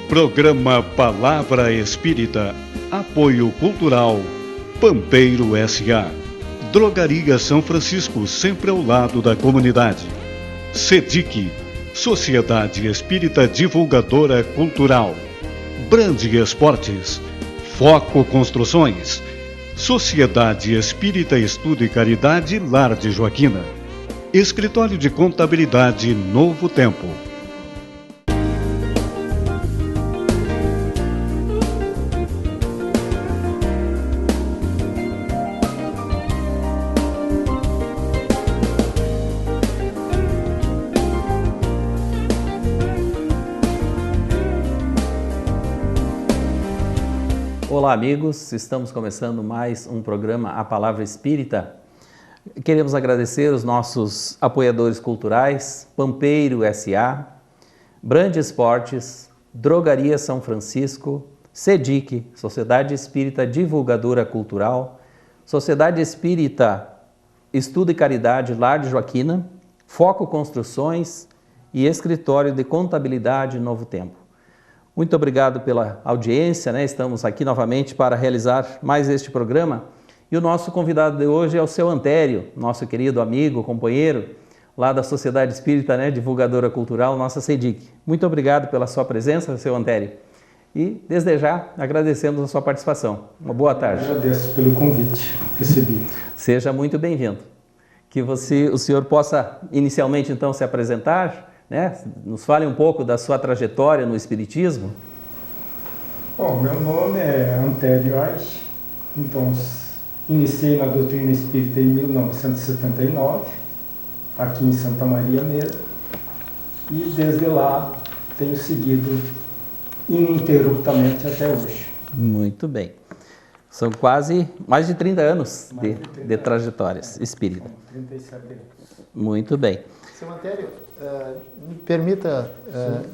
Programa Palavra Espírita. Apoio Cultural Pampeiro S.A. Drogaria São Francisco, sempre ao lado da comunidade. SEDIC, Sociedade Espírita Divulgadora Cultural. Brande Esportes. Foco Construções. Sociedade Espírita Estudo e Caridade Lar de Joaquina. Escritório de Contabilidade Novo Tempo. Olá amigos, estamos começando mais um programa A Palavra Espírita. Queremos agradecer os nossos apoiadores culturais, Pampeiro S.A., Brande Esportes, Drogaria São Francisco, SEDIC, Sociedade Espírita Divulgadora Cultural, Sociedade Espírita Estudo e Caridade Lar de Joaquina, Foco Construções e Escritório de Contabilidade Novo Tempo. Muito obrigado pela audiência, né? Estamos aqui novamente para realizar mais este programa. E o nosso convidado de hoje é o seu Antério, nosso querido amigo, companheiro, lá da Sociedade Espírita, né? Divulgadora Cultural, nossa SEDIC. Muito obrigado pela sua presença, seu Antério. E, desde já, agradecemos a sua participação. Uma boa tarde. Eu agradeço pelo convite recebido. Seja muito bem-vindo. Que o senhor possa, inicialmente, então, se apresentar, né? Nos fale um pouco da sua trajetória no Espiritismo. Bom, meu nome é Antério Aich, então iniciei na doutrina espírita em 1979, aqui em Santa Maria mesmo, e desde lá tenho seguido ininterruptamente até hoje. Muito bem. São quase mais de 30 anos de trajetórias espírita. 37 anos. Muito bem. Seu Antério, me permita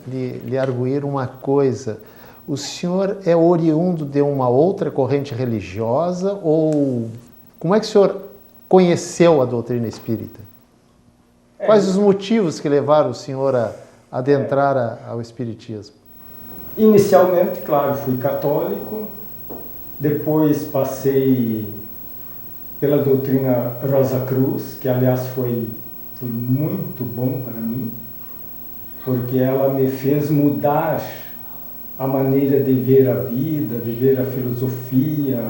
lhe arguir uma coisa. O senhor é oriundo de uma outra corrente religiosa ou como é que o senhor conheceu a doutrina espírita? Quais os motivos que levaram o senhor a adentrar ao espiritismo? Inicialmente, claro, fui católico, depois passei pela doutrina Rosa Cruz, que aliás foi muito bom para mim, porque ela me fez mudar a maneira de ver a vida, de ver a filosofia,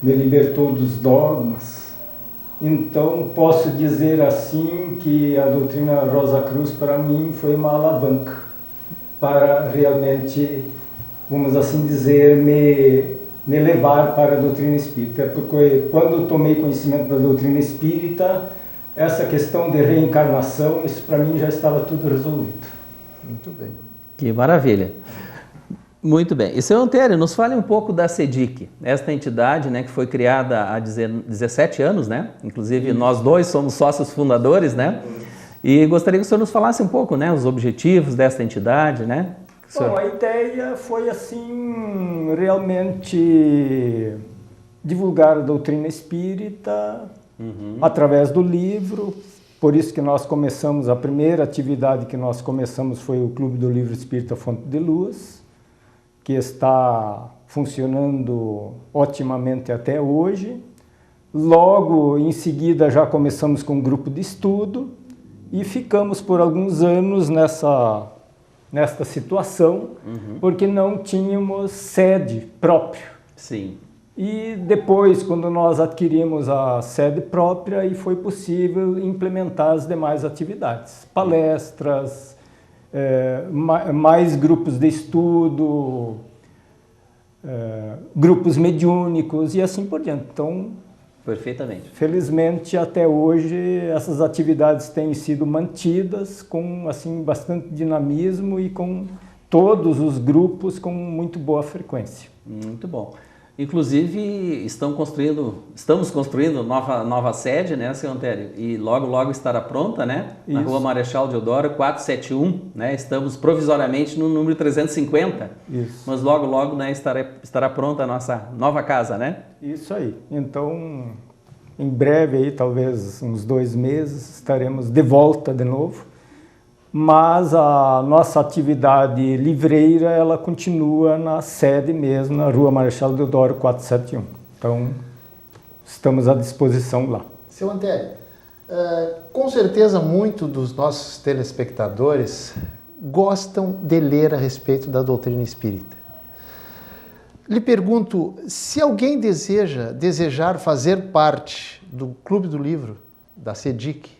me libertou dos dogmas. Então, posso dizer assim que a doutrina Rosa Cruz para mim foi uma alavanca para realmente, vamos assim dizer, me levar para a doutrina espírita, porque quando tomei conhecimento da doutrina espírita, essa questão de reencarnação, isso para mim já estava tudo resolvido. Muito bem. Que maravilha. Muito bem. E, seu Antério, nos fale um pouco da SEDIC, esta entidade, né, que foi criada há 17 anos, né? Inclusive, nós dois somos sócios fundadores, né? E gostaria que o senhor nos falasse um pouco, né, os objetivos desta entidade, né? Bom, a ideia foi, assim, realmente divulgar a doutrina espírita através do livro. Por isso que nós começamos, a primeira atividade que nós começamos foi o Clube do Livro Espírita Fonte de Luz, que está funcionando otimamente até hoje. Logo em seguida já começamos com um grupo de estudo e ficamos por alguns anos nesta situação, porque não tínhamos sede própria. Sim. E depois, quando nós adquirimos a sede própria, aí foi possível implementar as demais atividades. Palestras, mais grupos de estudo, grupos mediúnicos e assim por diante. Então, perfeitamente. Felizmente, até hoje, essas atividades têm sido mantidas com assim, bastante dinamismo e com todos os grupos com muito boa frequência. Muito bom. Inclusive, estamos construindo nova sede, né, seu Antério? E logo estará pronta, né? Na Rua Marechal Deodoro, 471, né? Estamos provisoriamente no número 350. Isso. Mas logo, né, estará pronta a nossa nova casa, né? Isso aí. Então, em breve, aí, talvez uns 2 meses, estaremos de volta de novo mas a nossa atividade livreira, ela continua na sede mesmo, na Rua Marechal Deodoro 471. Então, estamos à disposição lá. Seu Antélio, com certeza muitos dos nossos telespectadores gostam de ler a respeito da doutrina espírita. Lhe pergunto, se alguém desejar fazer parte do Clube do Livro, da CEDIC,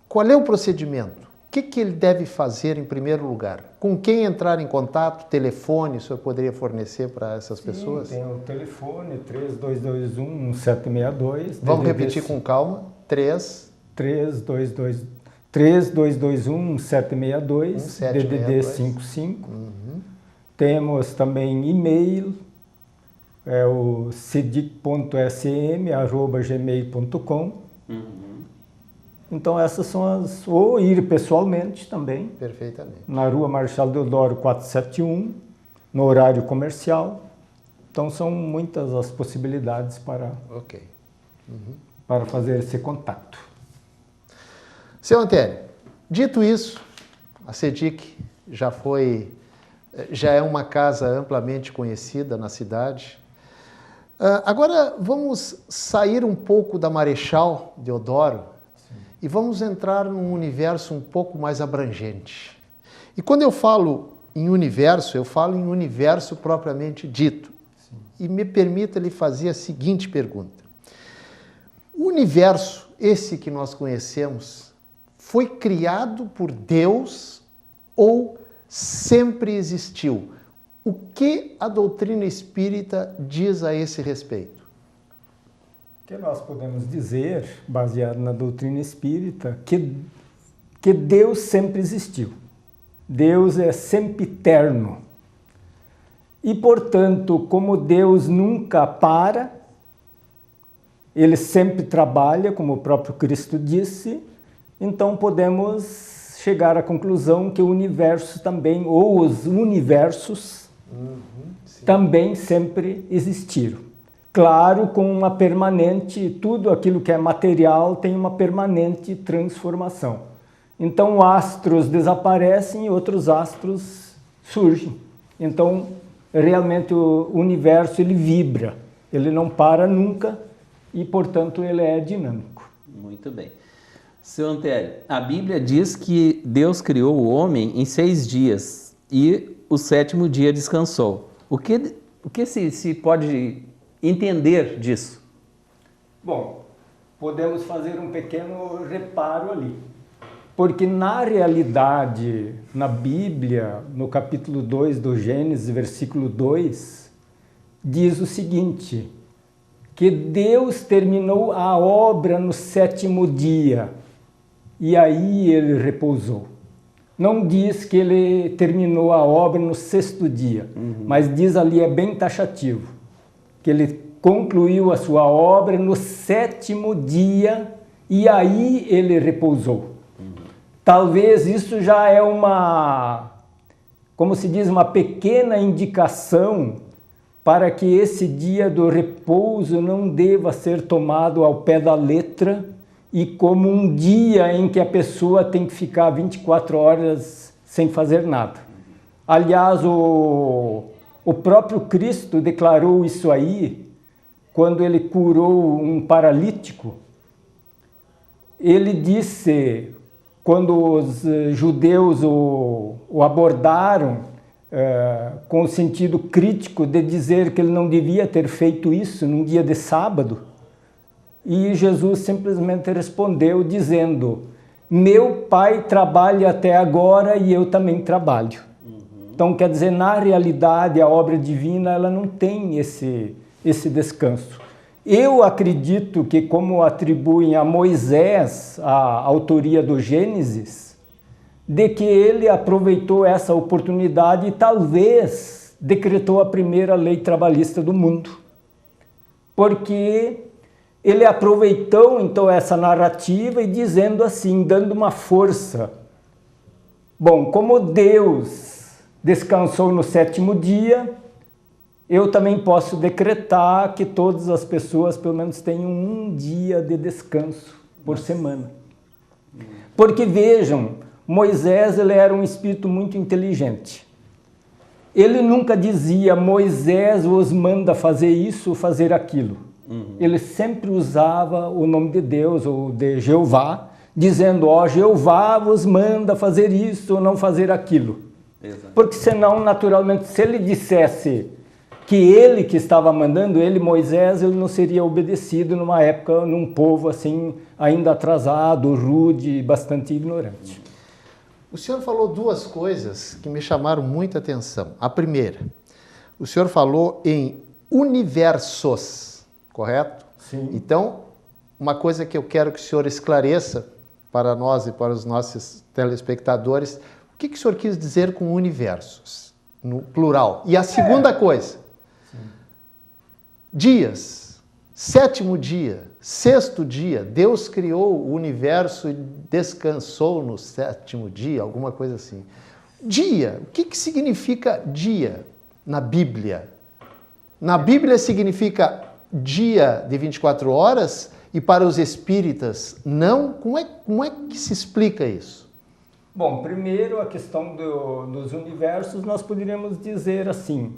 qual é o procedimento? O que ele deve fazer em primeiro lugar? Com quem entrar em contato? Telefone, o senhor poderia fornecer para essas pessoas? Tem o telefone 3221-1762. Vamos repetir com calma. 3221-1762, DDD 55. Temos também e-mail, é o cedic.sm@gmail.com. Então essas são as... Ou ir pessoalmente também. Perfeitamente. Na Rua Marechal Deodoro 471, no horário comercial. Então são muitas as possibilidades para fazer esse contato. Seu Antélio, dito isso, a CEDIC já é uma casa amplamente conhecida na cidade. Agora vamos sair um pouco da Marechal Deodoro e vamos entrar num universo um pouco mais abrangente. E quando eu falo em universo, eu falo em universo propriamente dito. Sim. E me permita lhe fazer a seguinte pergunta. O universo, esse que nós conhecemos, foi criado por Deus ou sempre existiu? O que a doutrina espírita diz a esse respeito? O que nós podemos dizer, baseado na doutrina espírita, que Deus sempre existiu. Deus é sempiterno. E, portanto, como Deus nunca para, Ele sempre trabalha, como o próprio Cristo disse, então podemos chegar à conclusão que o universo também, ou os universos, também sempre existiram. Claro, com uma permanente, tudo aquilo que é material tem uma permanente transformação. Então, astros desaparecem e outros astros surgem. Então, realmente o universo ele vibra, ele não para nunca e, portanto, ele é dinâmico. Muito bem. Seu Antélio, a Bíblia diz que Deus criou o homem em 6 dias e o 7º dia descansou. O que se pode entender disso? Bom, podemos fazer um pequeno reparo ali. Porque na realidade, na Bíblia, no capítulo 2 do Gênesis, versículo 2, diz o seguinte, que Deus terminou a obra no 7º dia e aí ele repousou. Não diz que ele terminou a obra no 6º dia, mas diz ali, é bem taxativo, que ele concluiu a sua obra no 7º dia e aí ele repousou. Talvez isso já é como se diz, uma pequena indicação para que esse dia do repouso não deva ser tomado ao pé da letra e como um dia em que a pessoa tem que ficar 24 horas sem fazer nada. Aliás, o próprio Cristo declarou isso aí quando ele curou um paralítico. Ele disse, quando os judeus o abordaram com o sentido crítico de dizer que ele não devia ter feito isso num dia de sábado, e Jesus simplesmente respondeu dizendo, meu Pai trabalha até agora e eu também trabalho. Então, quer dizer, na realidade, a obra divina ela não tem esse descanso. Eu acredito que, como atribuem a Moisés a autoria do Gênesis, de que ele aproveitou essa oportunidade e talvez decretou a primeira lei trabalhista do mundo. Porque ele aproveitou então essa narrativa e dizendo assim, dando uma força. Bom, como Deus descansou no 7º dia, eu também posso decretar que todas as pessoas pelo menos tenham um dia de descanso por semana. Porque vejam, Moisés, ele era um espírito muito inteligente. Ele nunca dizia, Moisés vos manda fazer isso ou fazer aquilo. Ele sempre usava o nome de Deus ou de Jeová, dizendo, Jeová vos manda fazer isso ou não fazer aquilo. Exato. Porque senão, naturalmente, se ele dissesse que ele que estava mandando, ele, Moisés, ele não seria obedecido numa época, num povo assim, ainda atrasado, rude, bastante ignorante. O senhor falou duas coisas que me chamaram muita atenção. A primeira, o senhor falou em universos, correto? Sim. Então, uma coisa que eu quero que o senhor esclareça para nós e para os nossos telespectadores, o que o senhor quis dizer com universos, no plural? E a segunda coisa, dias, sétimo dia, sexto dia, Deus criou o universo e descansou no sétimo dia, alguma coisa assim. Dia, o que significa dia na Bíblia? Na Bíblia significa dia de 24 horas e para os espíritas não? Como é que se explica isso? Bom, primeiro a questão dos universos, nós poderíamos dizer assim,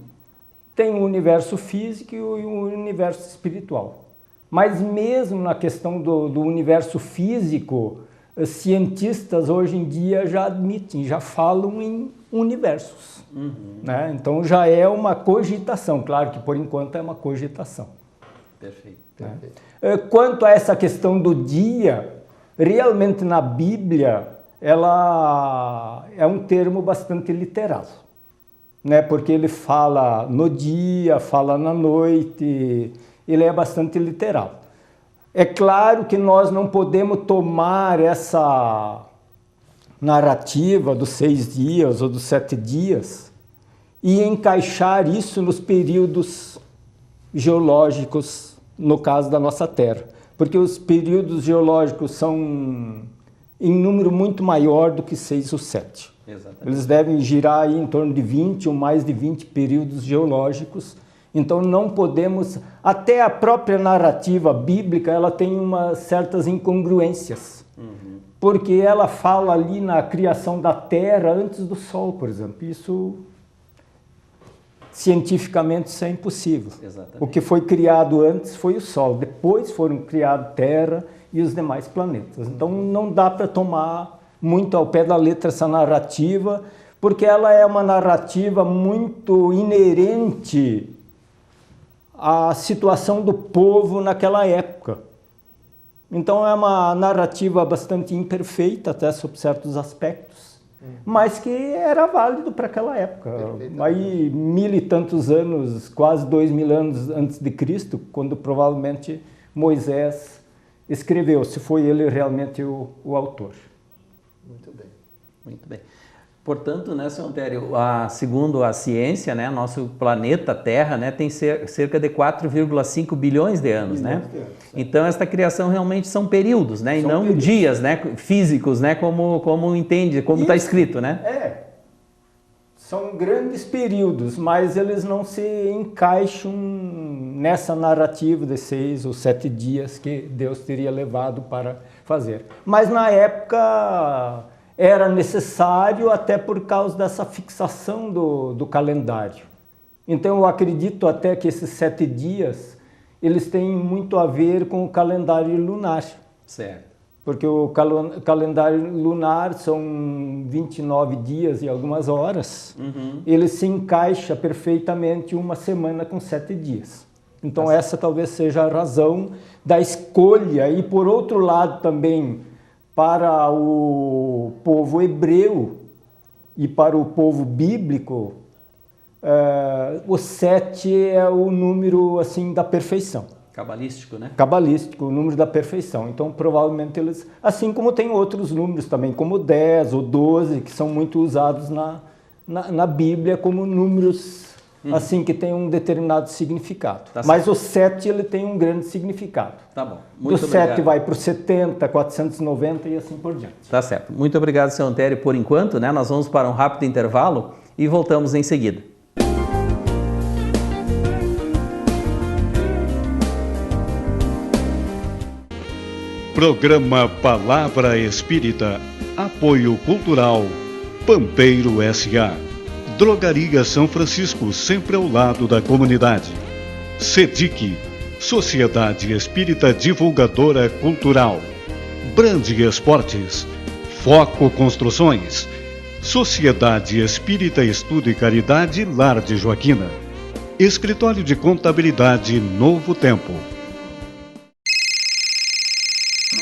tem o universo físico e o universo espiritual. Mas mesmo na questão do universo físico, cientistas hoje em dia já admitem, já falam em universos. Né? Então já é uma cogitação, claro que por enquanto é uma cogitação. Perfeito. Né? Quanto a essa questão do dia, realmente na Bíblia, ela é um termo bastante literal. Né? Porque ele fala no dia, fala na noite, ele é bastante literal. É claro que nós não podemos tomar essa narrativa dos 6 dias ou dos 7 dias e encaixar isso nos períodos geológicos, no caso da nossa Terra. Porque os períodos geológicos são em número muito maior do que 6 ou 7. Exatamente. Eles devem girar aí em torno de 20 ou mais de 20 períodos geológicos. Então não podemos, até a própria narrativa bíblica, ela tem certas incongruências. Porque ela fala ali na criação da Terra antes do Sol, por exemplo. Isso, cientificamente, isso é impossível. Exatamente. O que foi criado antes foi o Sol, depois foram criados Terra e os demais planetas. Então não dá para tomar muito ao pé da letra essa narrativa, porque ela é uma narrativa muito inerente à situação do povo naquela época. Então é uma narrativa bastante imperfeita, até sob certos aspectos, mas que era válido para aquela época. Aí 1000 e tantos anos, quase 2000 anos antes de Cristo, quando provavelmente Moisés escreveu, se foi ele realmente o autor. Muito bem. Muito bem. Portanto, né, Sr. Antério, segundo a ciência, né, nosso planeta Terra, né, tem cerca de 4,5 bilhões de anos, né? Então, esta criação realmente são períodos, né, e não períodos. Dias, né, físicos, né, como entende, como está escrito, né? São grandes períodos, mas eles não se encaixam nessa narrativa de 6 ou 7 dias que Deus teria levado para fazer. Mas na época era necessário até por causa dessa fixação do calendário. Então eu acredito até que esses 7 dias, eles têm muito a ver com o calendário lunar. Certo. Porque o calendário lunar são 29 dias e algumas horas. Ele se encaixa perfeitamente uma semana com 7 dias. Então essa talvez seja a razão da escolha. E por outro lado também, para o povo hebreu e para o povo bíblico, o 7 é o número assim da perfeição. Cabalístico, né? Cabalístico, o número da perfeição. Então, provavelmente eles, assim como tem outros números também, como 10 ou 12, que são muito usados na Bíblia como números assim que tem um determinado significado. Tá. Mas o 7 ele tem um grande significado. Tá bom. Muito do obrigado. 7 vai para o 70, 490 e assim por diante. Tá certo. Muito obrigado, Sr. Antério, por enquanto, né? Nós vamos para um rápido intervalo e voltamos em seguida. Programa Palavra Espírita, Apoio Cultural Pampeiro S.A. Drogaria São Francisco, sempre ao lado da comunidade. SEDIC, Sociedade Espírita Divulgadora Cultural. Brande Esportes, Foco Construções, Sociedade Espírita Estudo e Caridade Lar de Joaquina, Escritório de Contabilidade Novo Tempo.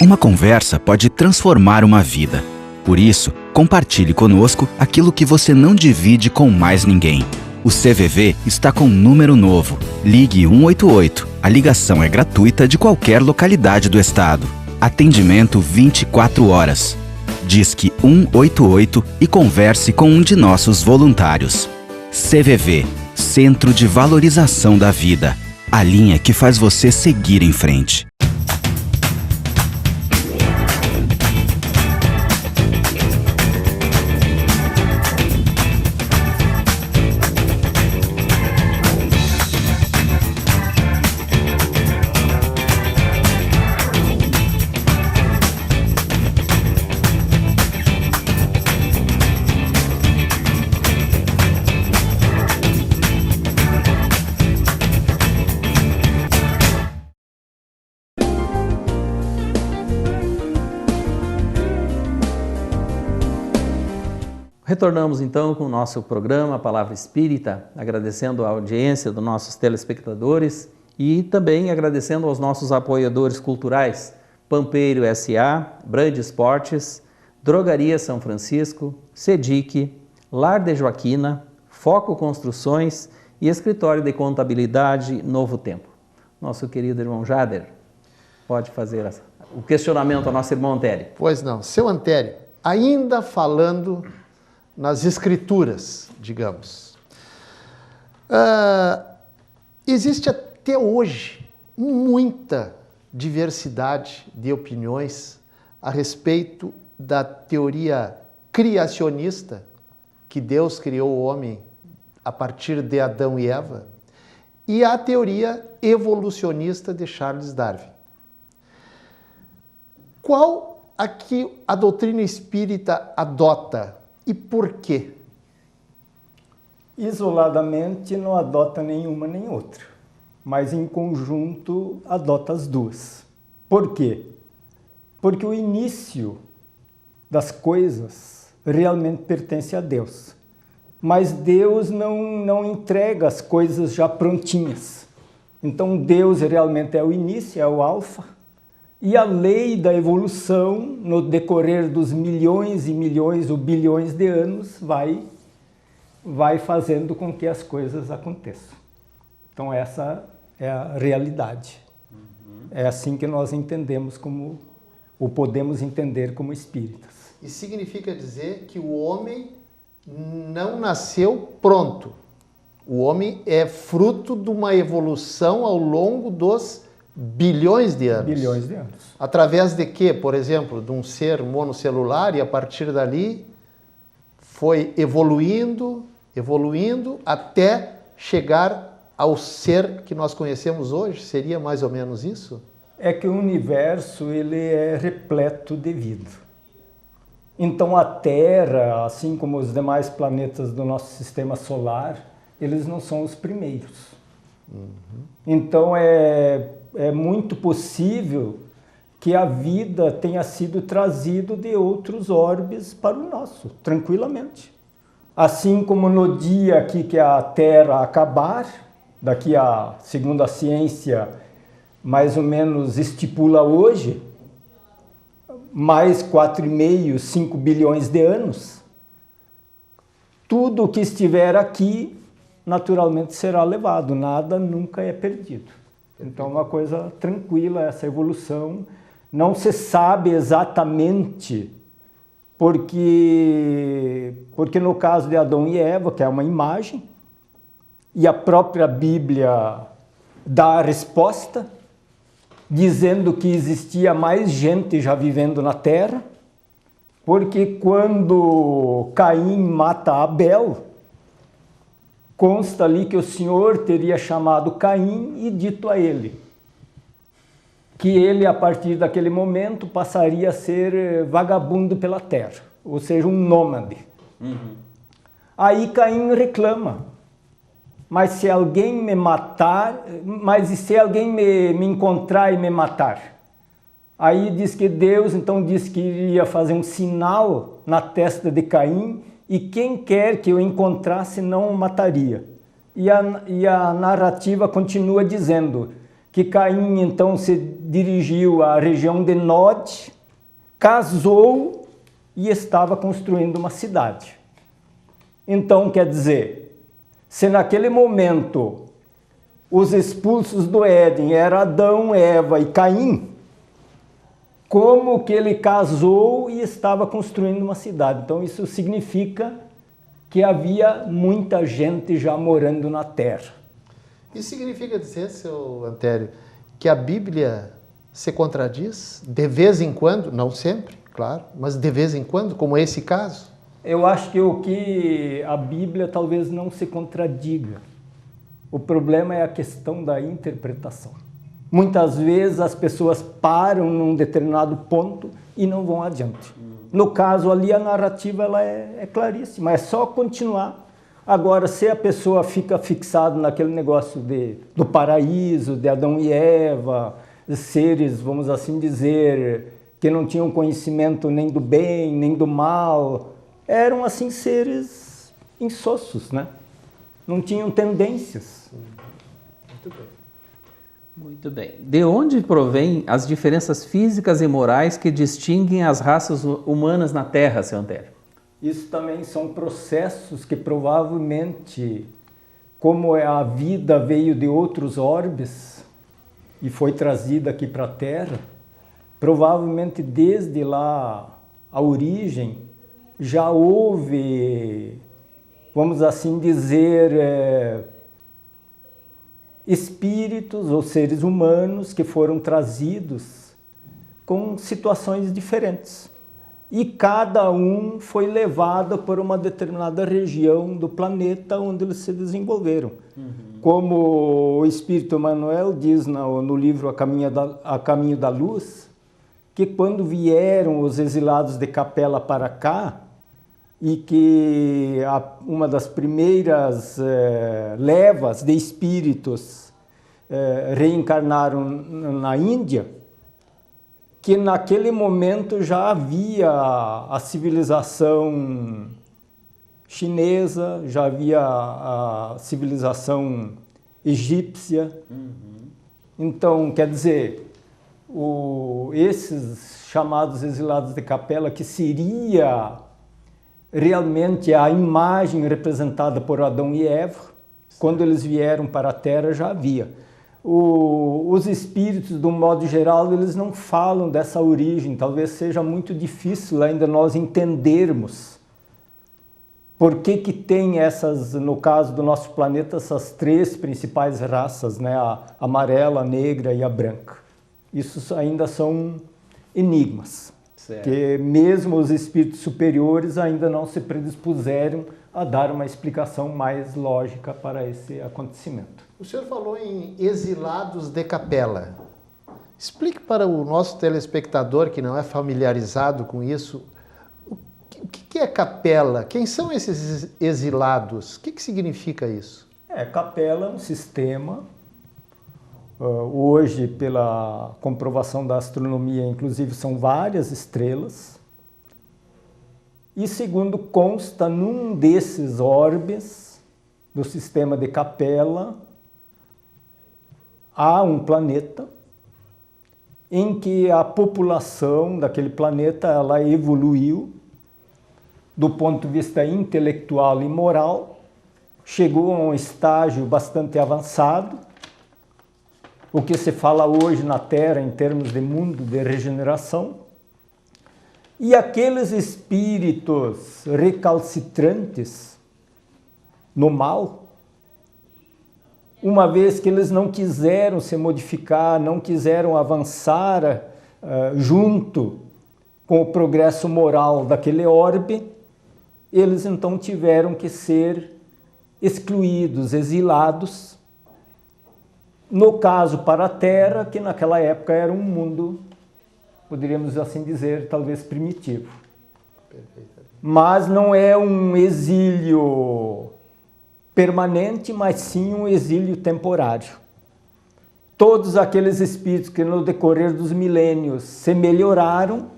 Uma conversa pode transformar uma vida. Por isso, compartilhe conosco aquilo que você não divide com mais ninguém. O CVV está com um número novo. Ligue 188. A ligação é gratuita de qualquer localidade do estado. Atendimento 24 horas. Disque 188 e converse com um de nossos voluntários. CVV, Centro de Valorização da Vida. A linha que faz você seguir em frente. Retornamos então com o nosso programa Palavra Espírita, agradecendo a audiência dos nossos telespectadores e também agradecendo aos nossos apoiadores culturais, Pampeiro S.A., Brande Esportes, Drogaria São Francisco, SEDIC, Lar de Joaquina, Foco Construções e Escritório de Contabilidade Novo Tempo. Nosso querido irmão Jader, pode fazer o questionamento ao nosso irmão Antério. Pois não. Seu Antério, ainda falando nas escrituras, digamos. Existe até hoje muita diversidade de opiniões a respeito da teoria criacionista, que Deus criou o homem a partir de Adão e Eva, e a teoria evolucionista de Charles Darwin. Qual aqui a doutrina espírita adota? E por quê? Isoladamente não adota nenhuma nem outra, mas em conjunto adota as duas. Por quê? Porque o início das coisas realmente pertence a Deus. Mas Deus não entrega as coisas já prontinhas. Então Deus realmente é o início, é o alfa. E a lei da evolução, no decorrer dos milhões e milhões ou bilhões de anos, vai fazendo com que as coisas aconteçam. Então essa é a realidade. É assim que nós entendemos ou podemos entender como espíritas. E significa dizer que o homem não nasceu pronto. O homem é fruto de uma evolução ao longo dos bilhões de anos. Bilhões de anos. Através de quê? Por exemplo, de um ser monocelular, e a partir dali foi evoluindo até chegar ao ser que nós conhecemos hoje. Seria mais ou menos isso? É que o universo ele é repleto de vida. Então a Terra, assim como os demais planetas do nosso sistema solar, eles não são os primeiros. Então é muito possível que a vida tenha sido trazida de outros orbes para o nosso, tranquilamente. Assim como no dia aqui que a Terra acabar, daqui a, segundo a ciência, mais ou menos estipula hoje, mais 4,5, 5 bilhões de anos, tudo que estiver aqui naturalmente será levado, nada nunca é perdido. Então, uma coisa tranquila essa evolução. Não se sabe exatamente, porque no caso de Adão e Eva, que é uma imagem, e a própria Bíblia dá a resposta, dizendo que existia mais gente já vivendo na Terra, porque quando Caim mata Abel, consta ali que o Senhor teria chamado Caim e dito a ele que ele, a partir daquele momento, passaria a ser vagabundo pela terra, ou seja, um nômade. Aí Caim reclama, mas se alguém me matar, mas e se alguém me encontrar e me matar? Aí diz que Deus então disse que iria fazer um sinal na testa de Caim, e quem quer que eu encontrasse não o mataria. E a narrativa continua dizendo que Caim então se dirigiu à região de Nod, casou e estava construindo uma cidade. Então, quer dizer, se naquele momento os expulsos do Éden eram Adão, Eva e Caim, como que ele casou e estava construindo uma cidade? Então, isso significa que havia muita gente já morando na terra. Isso significa dizer, seu Antério, que a Bíblia se contradiz de vez em quando, não sempre, claro, mas de vez em quando, como esse caso? Eu acho que o que a Bíblia talvez não se contradiga. O problema é a questão da interpretação. Muitas vezes as pessoas param num determinado ponto e não vão adiante. No caso ali, a narrativa ela é claríssima, é só continuar. Agora, se a pessoa fica fixada naquele negócio do paraíso, de Adão e Eva, seres, vamos assim dizer, que não tinham conhecimento nem do bem, nem do mal, eram assim seres insossos, né? Não tinham tendências. Muito bem. Muito bem. De onde provém as diferenças físicas e morais que distinguem as raças humanas na Terra, seu Antério? Isso também são processos que provavelmente, como a vida veio de outros orbes e foi trazida aqui para a Terra, provavelmente desde lá, a origem, já houve, vamos assim dizer, espíritos ou seres humanos que foram trazidos com situações diferentes. E cada um foi levado por uma determinada região do planeta onde eles se desenvolveram. Como o Espírito Emmanuel diz no livro A Caminho da Luz, que quando vieram os exilados de Capela para cá, e que uma das primeiras levas de espíritos reencarnaram na Índia, que naquele momento já havia a civilização chinesa, já havia a civilização egípcia. Então, quer dizer, esses chamados exilados de Capela, que seria realmente a imagem representada por Adão e Eva, quando eles vieram para a Terra já havia. Os espíritos, de um modo geral, eles não falam dessa origem. Talvez seja muito difícil ainda nós entendermos por que tem essas, no caso do nosso planeta, essas três principais raças, né? A amarela, a negra e a branca. Isso ainda são enigmas. Certo. Que mesmo os espíritos superiores ainda não se predispuseram a dar uma explicação mais lógica para esse acontecimento. O senhor falou em exilados de Capela. Explique para o nosso telespectador que não é familiarizado com isso, o que é Capela? Quem são esses exilados? O que significa isso? Capela é um sistema, hoje pela comprovação da astronomia, inclusive são várias estrelas, e segundo consta num desses orbes do sistema de Capela, há um planeta em que a população daquele planeta ela evoluiu do ponto de vista intelectual e moral, chegou a um estágio bastante avançado, o que se fala hoje na Terra em termos de mundo de regeneração, e aqueles espíritos recalcitrantes no mal, uma vez que eles não quiseram se modificar, não quiseram avançar junto com o progresso moral daquele orbe, eles então tiveram que ser excluídos, exilados, No caso para a Terra, que naquela época era um mundo, poderíamos assim dizer, talvez primitivo. Mas não é um exílio permanente, mas sim um exílio temporário. Todos aqueles espíritos que no decorrer dos milênios se melhoraram,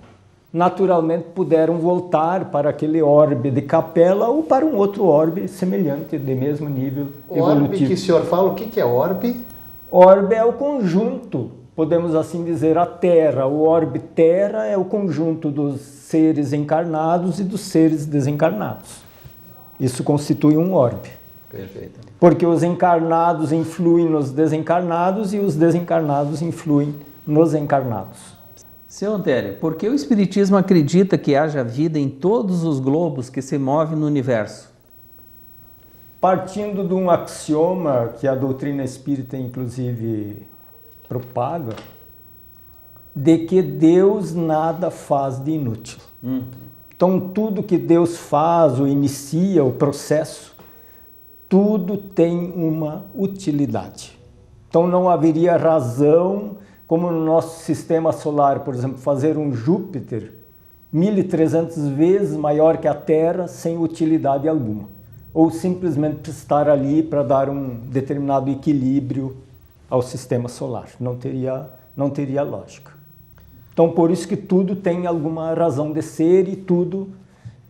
naturalmente puderam voltar para aquele orbe de Capela ou para um outro orbe semelhante, de mesmo nível evolutivo. Orbe que o senhor fala, o que é orbe? Orbe é o conjunto, podemos assim dizer, a Terra. O orbe Terra é o conjunto dos seres encarnados e dos seres desencarnados. Isso constitui um orbe. Perfeito. Porque os encarnados influem nos desencarnados e os desencarnados influem nos encarnados. Seu Antério, por que o Espiritismo acredita que haja vida em todos os globos que se movem no universo? Partindo de um axioma que a doutrina espírita, inclusive, propaga, de que Deus nada faz de inútil. Então, tudo que Deus faz ou inicia o processo, tudo tem uma utilidade. Então, não haveria razão, como no nosso sistema solar, por exemplo, fazer um Júpiter 1.300 vezes maior que a Terra sem utilidade alguma. Ou simplesmente estar ali para dar um determinado equilíbrio ao sistema solar. Não teria lógica. Então, por isso que tudo tem alguma razão de ser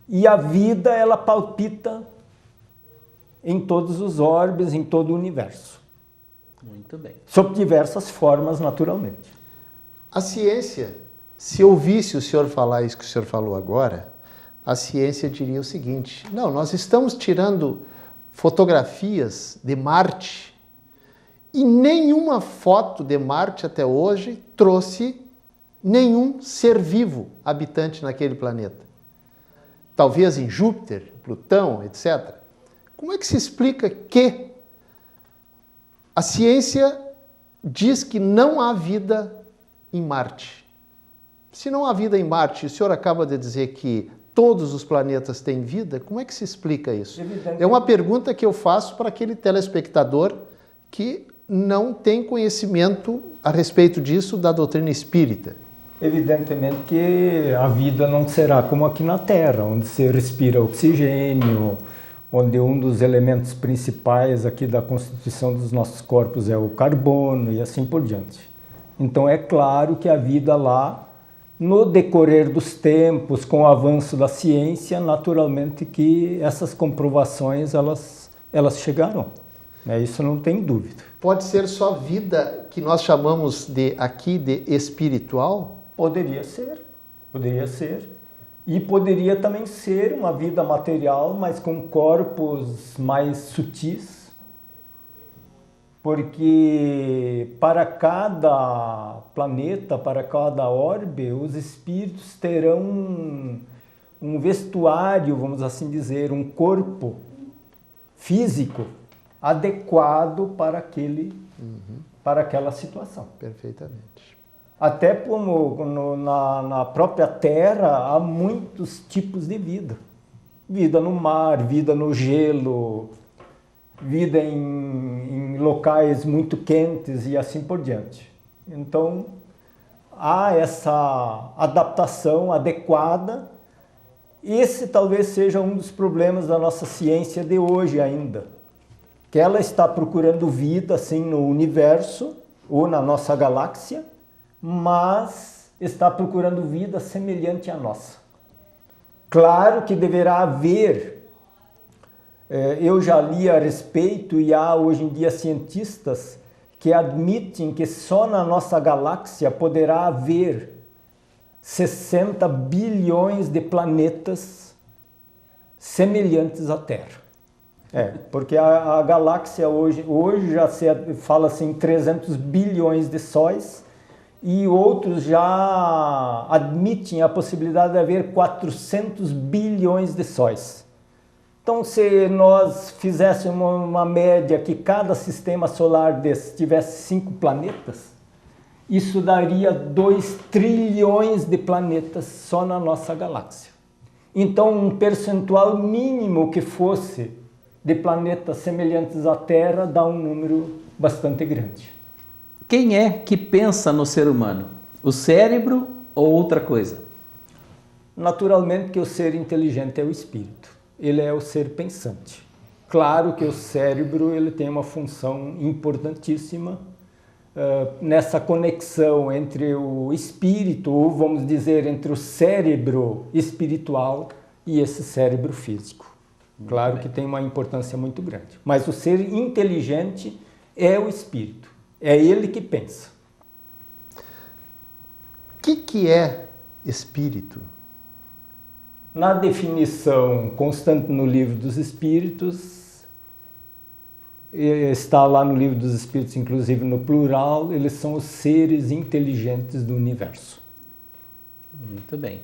e a vida, ela palpita em todos os orbes, em todo o universo. Muito bem. Sob diversas formas, naturalmente. A ciência, se ouvisse o senhor falar isso que o senhor falou agora, a ciência diria o seguinte: não, nós estamos tirando fotografias de Marte e nenhuma foto de Marte até hoje trouxe nenhum ser vivo habitante naquele planeta. Talvez em Júpiter, Plutão, etc. Como é que se explica que a ciência diz que não há vida em Marte? Se não há vida em Marte, o senhor acaba de dizer que todos os planetas têm vida, como é que se explica isso? É uma pergunta que eu faço para aquele telespectador que não tem conhecimento a respeito disso da doutrina espírita. Evidentemente que a vida não será como aqui na Terra, onde se respira oxigênio, onde um dos elementos principais aqui da constituição dos nossos corpos é o carbono e assim por diante. Então é claro que a vida lá, no decorrer dos tempos, com o avanço da ciência, naturalmente que essas comprovações elas chegarão. Isso não tem dúvida. Pode ser só vida que nós chamamos aqui de espiritual? Poderia ser. E poderia também ser uma vida material, mas com corpos mais sutis. Porque para cada planeta, para cada orbe, os espíritos terão um vestuário, vamos assim dizer, um corpo físico adequado para aquela situação. Perfeitamente. Até como na própria Terra há muitos tipos de vida. Vida no mar, vida no gelo, vida em locais muito quentes e assim por diante. Então, há essa adaptação adequada. Esse talvez seja um dos problemas da nossa ciência de hoje ainda. Que ela está procurando vida assim no universo ou na nossa galáxia, mas está procurando vida semelhante à nossa. Claro que deverá haver, eu já li a respeito e há hoje em dia cientistas que admitem que só na nossa galáxia poderá haver 60 bilhões de planetas semelhantes à Terra. Porque a galáxia hoje já se fala assim 300 bilhões de sóis, e outros já admitem a possibilidade de haver 400 bilhões de sóis. Então, se nós fizéssemos uma média que cada sistema solar desse tivesse 5 planetas, isso daria 2 trilhões de planetas só na nossa galáxia. Então, um percentual mínimo que fosse de planetas semelhantes à Terra dá um número bastante grande. Quem é que pensa no ser humano? O cérebro ou outra coisa? Naturalmente que o ser inteligente é o espírito. Ele é o ser pensante. Claro que o cérebro ele tem uma função importantíssima nessa conexão entre o espírito, ou vamos dizer, entre o cérebro espiritual e esse cérebro físico. Claro que tem uma importância muito grande. Mas o ser inteligente é o espírito. É ele que pensa. O que é espírito? Na definição constante no Livro dos Espíritos, está lá no Livro dos Espíritos, inclusive no plural, eles são os seres inteligentes do universo. Muito bem.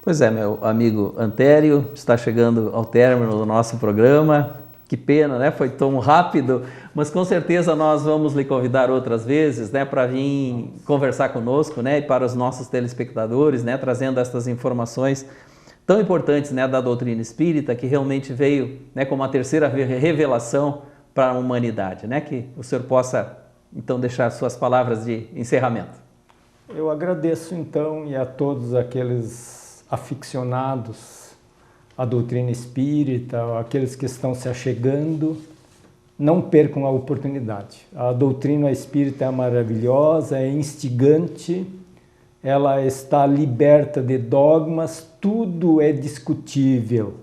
Pois é, meu amigo Antério, está chegando ao término do nosso programa. Que pena, né? Foi tão rápido, mas com certeza nós vamos lhe convidar outras vezes, né, para vir conversar conosco, né, e para os nossos telespectadores, né, trazendo essas informações tão importantes, né, da doutrina espírita, que realmente veio, né, como a terceira revelação para a humanidade, né? Que o senhor possa então deixar suas palavras de encerramento. Eu agradeço então e a todos aqueles aficionados à doutrina espírita, aqueles que estão se achegando, não percam a oportunidade. A doutrina espírita é maravilhosa, é instigante, ela está liberta de dogmas, tudo é discutível,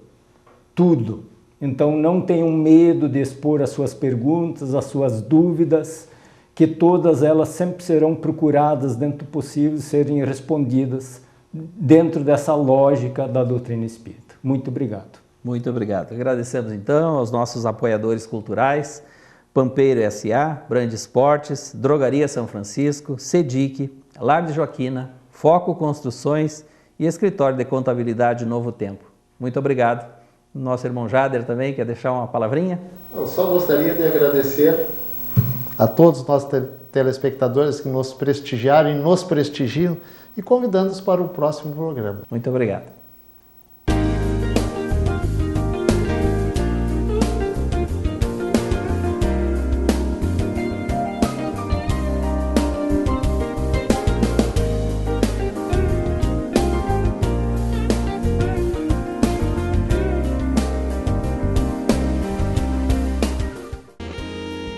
tudo. Então não tenham medo de expor as suas perguntas, as suas dúvidas, que todas elas sempre serão procuradas dentro do possível serem respondidas dentro dessa lógica da doutrina espírita. Muito obrigado. Muito obrigado. Agradecemos então aos nossos apoiadores culturais, Pampeiro S.A., Brand Esportes, Drogaria São Francisco, Sedic, Lar de Joaquina, Foco Construções e Escritório de Contabilidade Novo Tempo. Muito obrigado. Nosso irmão Jader também quer deixar uma palavrinha? Eu só gostaria de agradecer a todos os nossos telespectadores que nos prestigiaram e nos prestigiam e convidando-os para o próximo programa. Muito obrigado.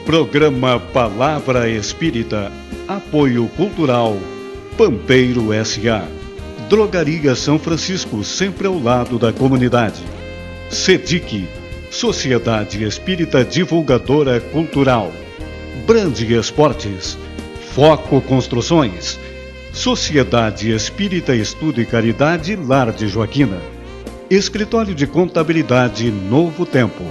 Programa Palavra Espírita. Apoio Cultural Pampeiro S.A. Drogaria São Francisco, sempre ao lado da comunidade. Sedic, Sociedade Espírita Divulgadora Cultural. Brand Esportes. Foco Construções. Sociedade Espírita Estudo e Caridade Lar de Joaquina. Escritório de Contabilidade Novo Tempo.